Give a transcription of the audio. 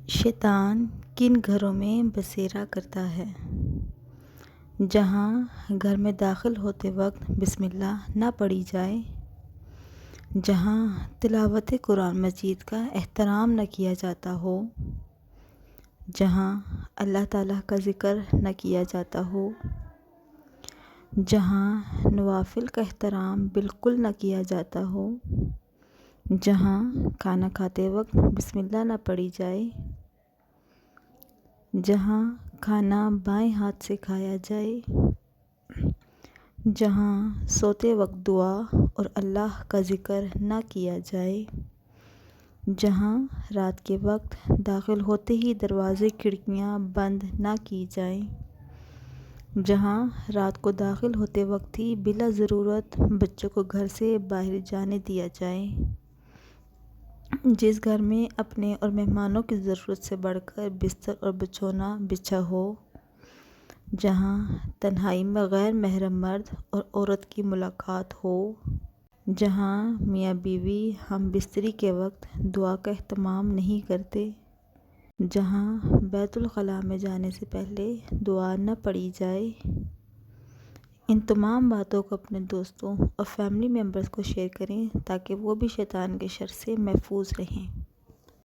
شیطان کن گھروں میں بسیرا کرتا ہے؟ جہاں گھر میں داخل ہوتے وقت بسم اللہ نہ پڑھی جائے، جہاں تلاوت قرآن مجید کا احترام نہ کیا جاتا ہو، جہاں اللہ تعالیٰ کا ذکر نہ کیا جاتا ہو، جہاں نوافل کا احترام بالکل نہ کیا جاتا ہو، جہاں کھانا کھاتے وقت بسم اللہ نہ پڑھی جائے، جہاں کھانا بائیں ہاتھ سے کھایا جائے، جہاں سوتے وقت دعا اور اللہ کا ذکر نہ کیا جائے، جہاں رات کے وقت داخل ہوتے ہی دروازے کھڑکیاں بند نہ کی جائیں، جہاں رات کو داخل ہوتے وقت ہی بلا ضرورت بچوں کو گھر سے باہر جانے دیا جائے، جس گھر میں اپنے اور مہمانوں کی ضرورت سے بڑھ کر بستر اور بچھونا بچھا ہو، جہاں تنہائی میں غیر محرم مرد اور عورت کی ملاقات ہو، جہاں میاں بیوی ہم بستری کے وقت دعا کا اہتمام نہیں کرتے، جہاں بیت الخلاء میں جانے سے پہلے دعا نہ پڑھی جائے۔ ان تمام باتوں کو اپنے دوستوں اور فیملی ممبرز کو شیئر کریں تاکہ وہ بھی شیطان کے شر سے محفوظ رہیں۔